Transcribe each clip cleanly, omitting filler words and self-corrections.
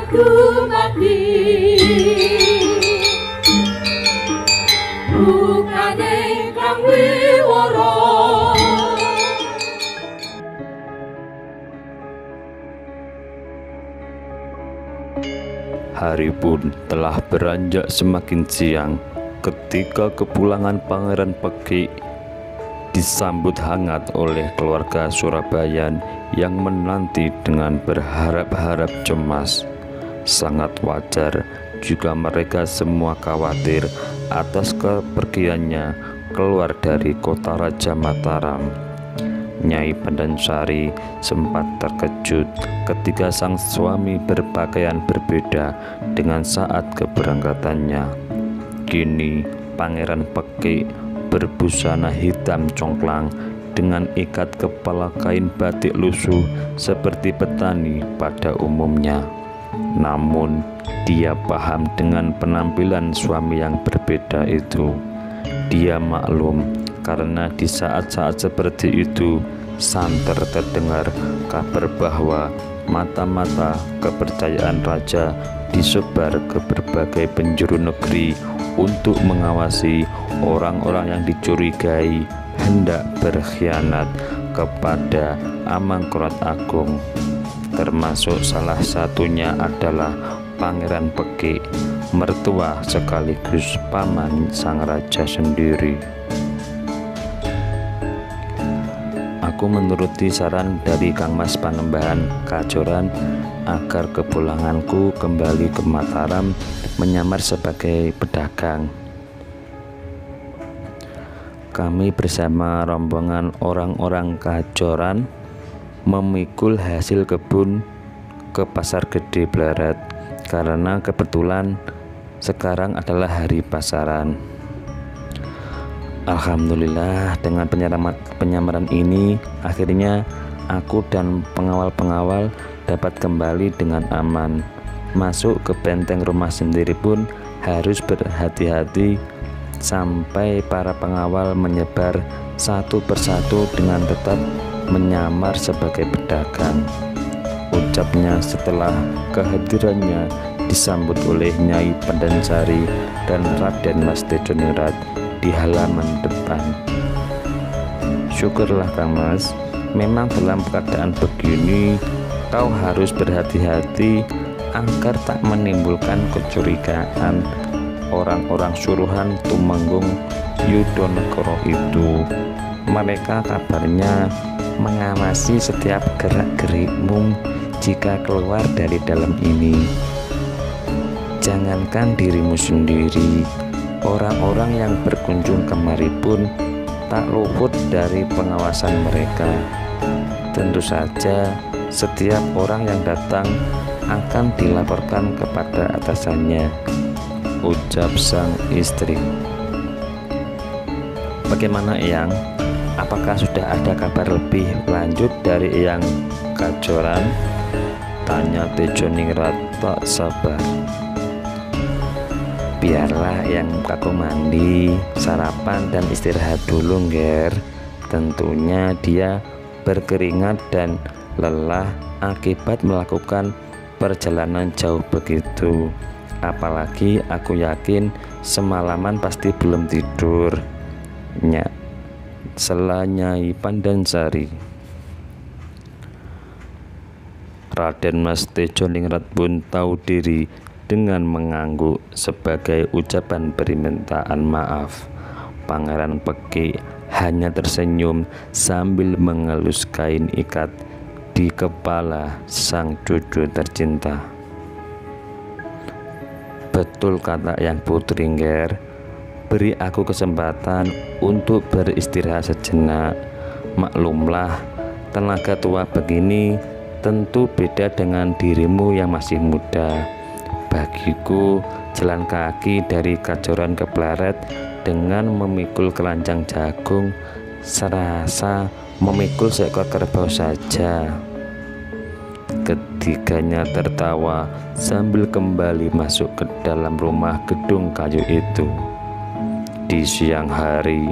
dumadi bukane kang wiworo. Hari pun telah beranjak semakin siang ketika kepulangan Pangeran Peki disambut hangat oleh keluarga Surabayan yang menanti dengan berharap-harap cemas. Sangat wajar juga mereka semua khawatir atas kepergiannya keluar dari kota Raja Mataram. Nyai Pandansari sempat terkejut ketika sang suami berpakaian berbeda dengan saat keberangkatannya. Kini Pangeran Peki berbusana hitam congklang dengan ikat kepala kain batik lusuh seperti petani pada umumnya. Namun dia paham dengan penampilan suami yang berbeda itu. Dia maklum karena di saat-saat seperti itu santer terdengar kabar bahwa mata-mata kepercayaan raja disebar ke berbagai penjuru negeri untuk mengawasi orang-orang yang dicurigai hendak berkhianat kepada Amangkurat Agung. Termasuk salah satunya adalah Pangeran Peki, mertua sekaligus paman sang raja sendiri. Aku menuruti saran dari Kang Mas Panembahan Kajoran agar kepulanganku kembali ke Mataram menyamar sebagai pedagang. Kami bersama rombongan orang-orang Kajoran memikul hasil kebun ke Pasar Gede Blarat karena kebetulan sekarang adalah hari pasaran. Alhamdulillah, dengan penyamaran ini akhirnya aku dan pengawal-pengawal dapat kembali dengan aman. Masuk ke benteng rumah sendiri pun harus berhati-hati sampai para pengawal menyebar satu persatu dengan tetap menyamar sebagai pedagang. Ucapnya setelah kehadirannya disambut oleh Nyai Pandansari dan Raden Mas Tejoningrat di halaman depan. Syukurlah Kang Mas, memang dalam keadaan begini kau harus berhati-hati agar tak menimbulkan kecurigaan orang-orang suruhan Tumenggung Yudonegoro itu. Mereka kabarnya mengawasi setiap gerak-gerikmu jika keluar dari dalam ini. Jangankan dirimu sendiri, orang-orang yang berkunjung kemari pun tak luput dari pengawasan mereka. Tentu saja setiap orang yang datang akan dilaporkan kepada atasannya, ucap sang istri. Bagaimana Eyang? Apakah sudah ada kabar lebih lanjut dari Eyang Kajoran? Tanya Tejoningrat tak sabar. Biarlah yang aku mandi, sarapan dan istirahat dulu, Nger. Tentunya dia berkeringat dan lelah akibat melakukan perjalanan jauh begitu. Apalagi aku yakin semalaman pasti belum tidur. Nyak, sela Nyai Pandansari. Raden Mas Tejoningrat pun tahu diri dengan mengangguk sebagai ucapan permintaan maaf. Pangeran Peki hanya tersenyum sambil mengelus kain ikat di kepala sang cucu tercinta. Betul kata Yang Putri, Nger. Beri aku kesempatan untuk beristirahat sejenak. Maklumlah, tenaga tua begini tentu beda dengan dirimu yang masih muda. Bagiku, jalan kaki dari Kajoran ke Blarat dengan memikul keranjang jagung serasa memikul seekor kerbau saja. Ketiganya tertawa sambil kembali masuk ke dalam rumah gedung kayu itu. Di siang hari,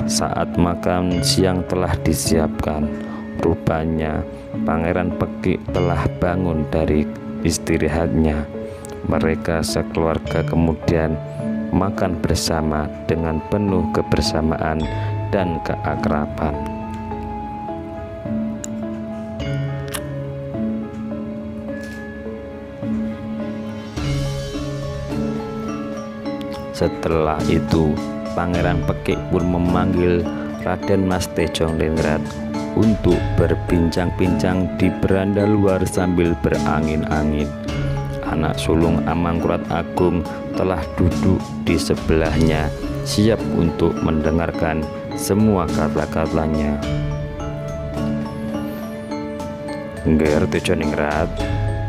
saat makan siang telah disiapkan, rupanya Pangeran Peki telah bangun dari istirahatnya. Mereka sekeluarga kemudian makan bersama dengan penuh kebersamaan dan keakraban. Setelah itu, Pangeran Pekik pun memanggil Raden Mas Tejoningrat untuk berbincang-bincang di beranda luar sambil berangin-angin. Anak sulung Amangkurat Agung telah duduk di sebelahnya, siap untuk mendengarkan semua kata-katanya. Nger Tejoningrat,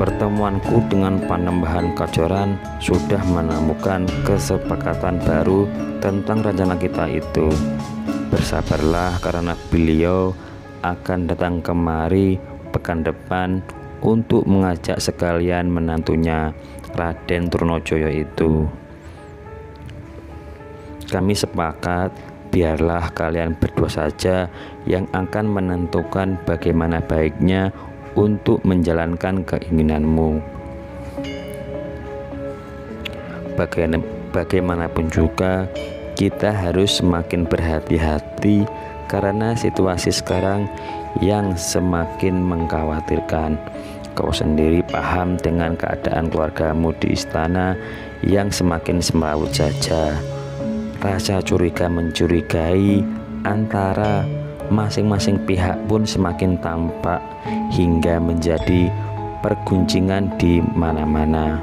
pertemuanku dengan Panembahan Kajoran sudah menemukan kesepakatan baru tentang rencana kita itu. Bersabarlah karena beliau akan datang kemari pekan depan untuk mengajak sekalian menantunya Raden Trunojoyo itu. Kami sepakat biarlah kalian berdua saja yang akan menentukan bagaimana baiknya untuk menjalankan keinginanmu. Bagaimanapun juga kita harus semakin berhati-hati karena situasi sekarang yang semakin mengkhawatirkan. Kau sendiri paham dengan keadaan keluargamu di istana yang semakin semrawut saja. Rasa curiga mencurigai antara masing-masing pihak pun semakin tampak hingga menjadi perguncingan di mana-mana.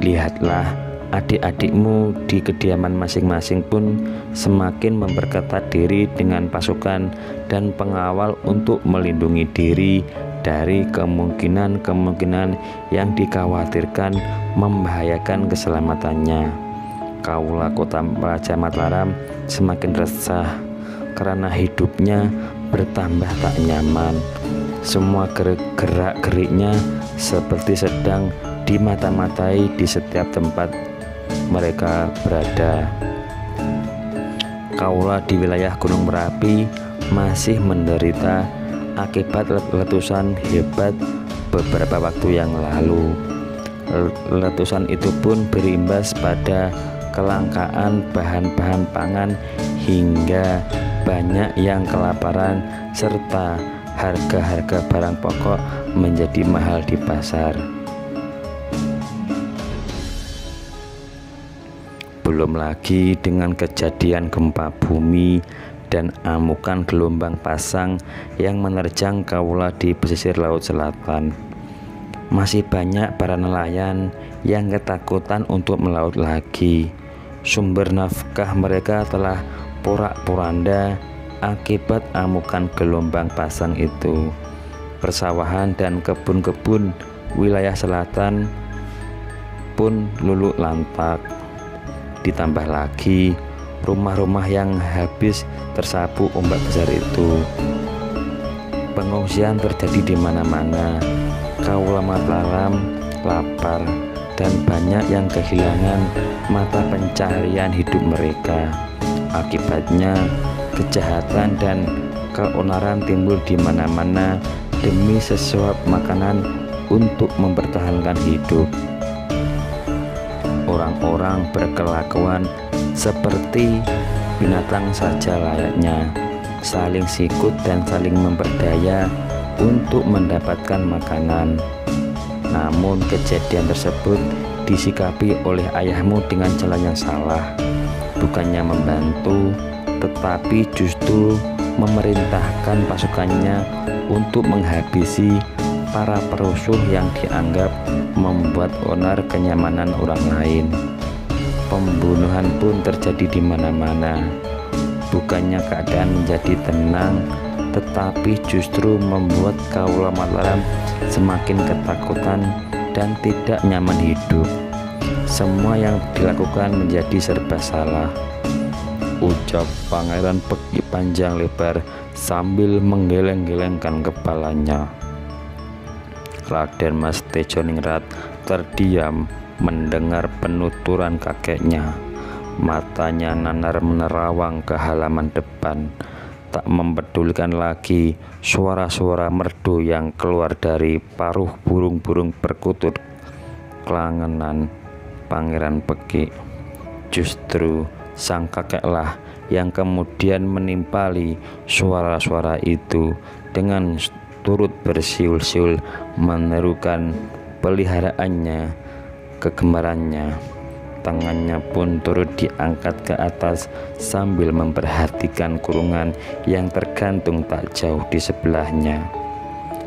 Lihatlah, adik-adikmu di kediaman masing-masing pun semakin memperketat diri dengan pasukan dan pengawal untuk melindungi diri dari kemungkinan-kemungkinan yang dikhawatirkan membahayakan keselamatannya. Kaula Kota Raja Mataram semakin resah karena hidupnya bertambah tak nyaman. Semua gerak-geriknya seperti sedang dimata-matai di setiap tempat mereka berada. Kaula di wilayah Gunung Merapi masih menderita akibat letusan hebat beberapa waktu yang lalu. Letusan itu pun berimbas pada kelangkaan bahan-bahan pangan hingga banyak yang kelaparan serta harga-harga barang pokok menjadi mahal di pasar. Belum lagi dengan kejadian gempa bumi dan amukan gelombang pasang yang menerjang kaula di pesisir Laut Selatan. Masih banyak para nelayan yang ketakutan untuk melaut lagi. Sumber nafkah mereka telah porak-poranda akibat amukan gelombang pasang itu. Persawahan dan kebun-kebun wilayah selatan pun luluh lantak. Ditambah lagi rumah-rumah yang habis tersapu ombak besar itu. Pengungsian terjadi di mana-mana. Kaula Mataram lapar dan banyak yang kehilangan mata pencaharian hidup mereka. Akibatnya kejahatan dan keonaran timbul di mana-mana demi sesuap makanan untuk mempertahankan hidup. Orang-orang berkelakuan seperti binatang saja layaknya, saling sikut dan saling memperdaya untuk mendapatkan makanan. Namun kejadian tersebut disikapi oleh ayahmu dengan jalan yang salah. Bukannya membantu, tetapi justru memerintahkan pasukannya untuk menghabisi para perusuh yang dianggap membuat onar kenyamanan orang lain. Pembunuhan pun terjadi di mana-mana. Bukannya keadaan menjadi tenang, tetapi justru membuat kaula Mataram semakin ketakutan dan tidak nyaman hidup. Semua yang dilakukan menjadi serba salah, ucap Pangeran Pekik panjang lebar sambil menggeleng-gelengkan kepalanya. Raden Mas Tejoningrat terdiam mendengar penuturan kakeknya. Matanya nanar menerawang ke halaman depan. tak mempedulikan lagi suara-suara merdu yang keluar dari paruh burung-burung perkutut kelangenan Pangeran Pekik. Justru sang kakeklah yang kemudian menimpali suara-suara itu dengan turut bersiul-siul menerukan peliharaannya, kegemarannya. Tangannya pun turut diangkat ke atas sambil memperhatikan kurungan yang tergantung tak jauh di sebelahnya.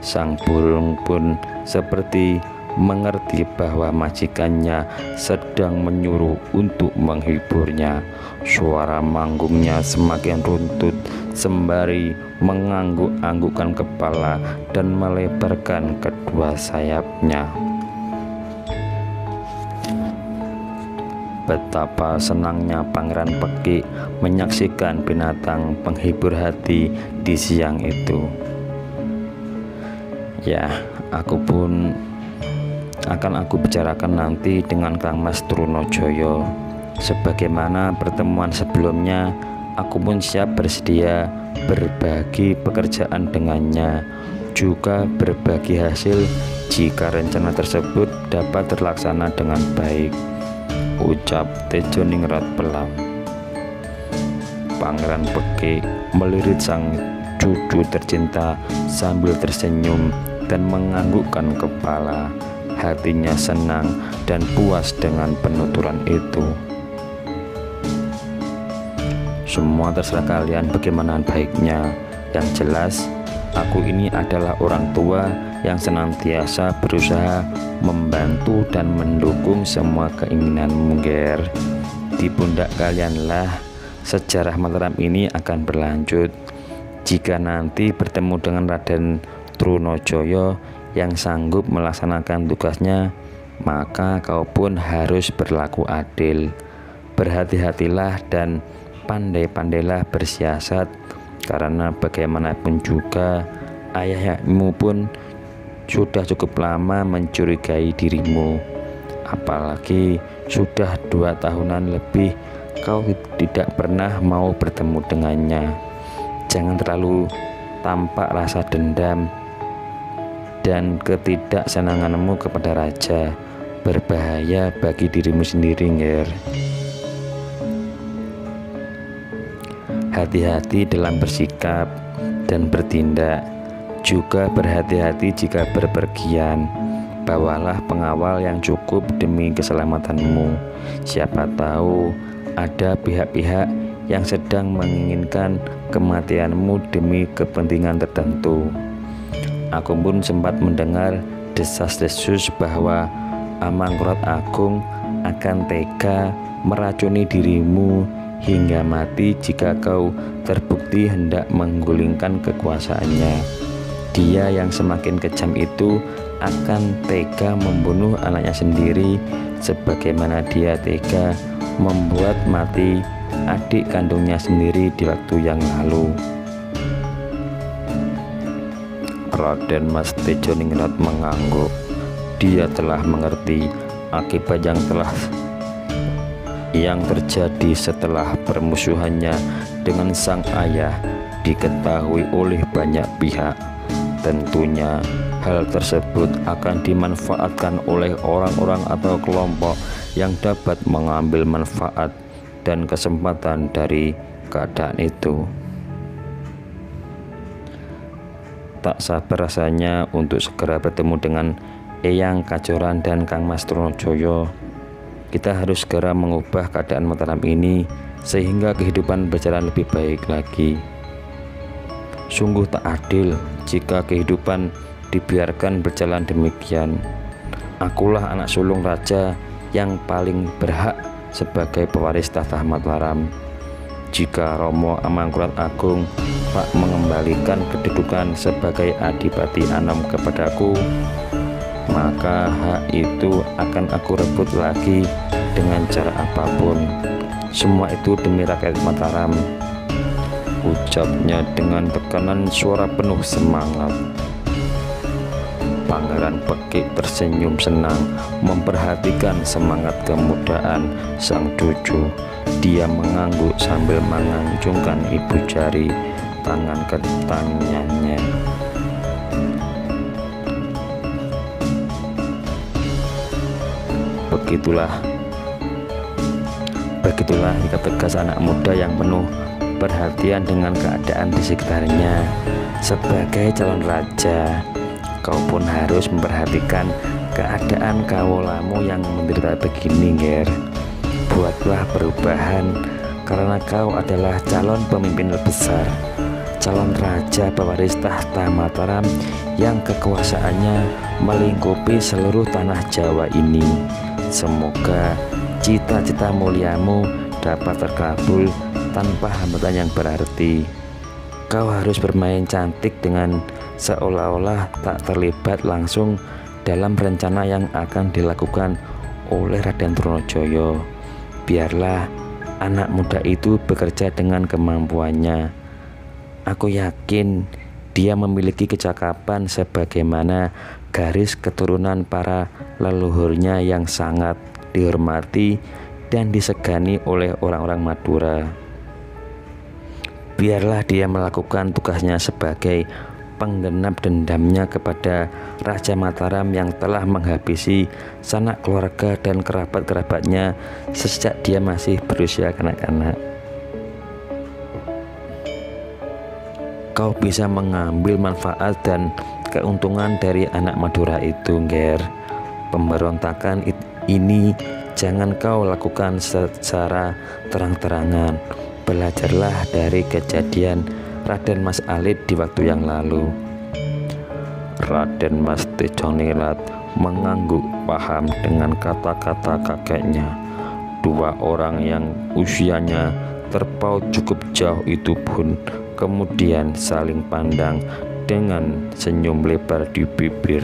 Sang burung pun seperti mengerti bahwa majikannya sedang menyuruh untuk menghiburnya. Suara manggungnya semakin runtut sembari mengangguk-anggukkan kepala dan melebarkan kedua sayapnya. Betapa senangnya Pangeran Pekik menyaksikan binatang penghibur hati di siang itu. Ya, aku bicarakan nanti dengan Kang Mas Trunojoyo. Sebagaimana pertemuan sebelumnya, aku pun siap bersedia berbagi pekerjaan dengannya, juga berbagi hasil jika rencana tersebut dapat terlaksana dengan baik, ucap Tejoningrat Pelam. Pangeran Pekik melirik sang cucu tercinta sambil tersenyum dan menganggukkan kepala. Hatinya senang dan puas dengan penuturan itu. Semua terserah kalian bagaimana baiknya. Yang jelas, aku ini adalah orang tua yang senantiasa berusaha membantu dan mendukung semua keinginanmu, Ger. Di pundak kalianlah sejarah Mataram ini akan berlanjut. Jika nanti bertemu dengan Raden Trunojoyo yang sanggup melaksanakan tugasnya, maka kau pun harus berlaku adil. Berhati-hatilah dan pandai-pandailah bersiasat, karena bagaimanapun juga ayahmu pun sudah cukup lama mencurigai dirimu. Apalagi sudah 2 tahunan lebih kau tidak pernah mau bertemu dengannya. Jangan terlalu tampak rasa dendam dan ketidaksenanganmu kepada raja. Berbahaya bagi dirimu sendiri, Nger. Hati-hati dalam bersikap dan bertindak. Juga berhati-hati jika berpergian. Bawalah pengawal yang cukup demi keselamatanmu. Siapa tahu ada pihak-pihak yang sedang menginginkan kematianmu demi kepentingan tertentu. Aku pun sempat mendengar desas-desus bahwa Amangkurat Agung akan tega meracuni dirimu hingga mati jika kau terbukti hendak menggulingkan kekuasaannya. Dia yang semakin kejam itu akan tega membunuh anaknya sendiri, sebagaimana dia tega membuat mati adik kandungnya sendiri di waktu yang lalu. Raden Mas Tejoningrat mengangguk. Dia telah mengerti akibat yang terjadi setelah permusuhannya dengan sang ayah diketahui oleh banyak pihak. Tentunya hal tersebut akan dimanfaatkan oleh orang-orang atau kelompok yang dapat mengambil manfaat dan kesempatan dari keadaan itu. Tak sabar rasanya untuk segera bertemu dengan Eyang Kajoran dan Kang Mas Trunojoyo. Kita harus segera mengubah keadaan Mataram ini sehingga kehidupan berjalan lebih baik lagi. Sungguh tak adil jika kehidupan dibiarkan berjalan demikian. Akulah anak sulung raja yang paling berhak sebagai pewaris tahta Mataram. Jika Romo Amangkurat Agung tak mengembalikan kedudukan sebagai Adipati Anom kepadaku, maka hak itu akan aku rebut lagi dengan cara apapun. Semua itu demi rakyat Mataram, ucapnya dengan tekanan suara penuh semangat. Pangeran Pekik tersenyum senang memperhatikan semangat kemudaan sang cucu. Dia mengangguk sambil mengacungkan ibu jari tangan ke tangannya. Begitulah sikap tegas anak muda yang penuh perhatian dengan keadaan di sekitarnya. Sebagai calon raja, kau pun harus memperhatikan keadaan kawulamu yang menderita begini, Ger. Buatlah perubahan, karena kau adalah calon pemimpin besar, calon raja pewaris tahta Mataram yang kekuasaannya melingkupi seluruh tanah Jawa ini. Semoga cita-cita muliamu dapat terkabul tanpa hambatan yang berarti. Kau harus bermain cantik dengan seolah-olah tak terlibat langsung dalam rencana yang akan dilakukan oleh Raden Trunojoyo. Biarlah anak muda itu bekerja dengan kemampuannya. Aku yakin dia memiliki kecakapan sebagaimana garis keturunan para leluhurnya yang sangat dihormati dan disegani oleh orang-orang Madura. Biarlah dia melakukan tugasnya sebagai penggenap dendamnya kepada Raja Mataram yang telah menghabisi sanak keluarga dan kerabat-kerabatnya sejak dia masih berusia kanak-kanak. Kau bisa mengambil manfaat dan keuntungan dari anak Madura itu, Ger. Pemberontakan ini jangan kau lakukan secara terang-terangan. Belajarlah dari kejadian Raden Mas Alit di waktu yang lalu. Raden Mas Tejonilat mengangguk paham dengan kata-kata kakeknya. Dua orang yang usianya terpaut cukup jauh itu pun kemudian saling pandang dengan senyum lebar di bibir.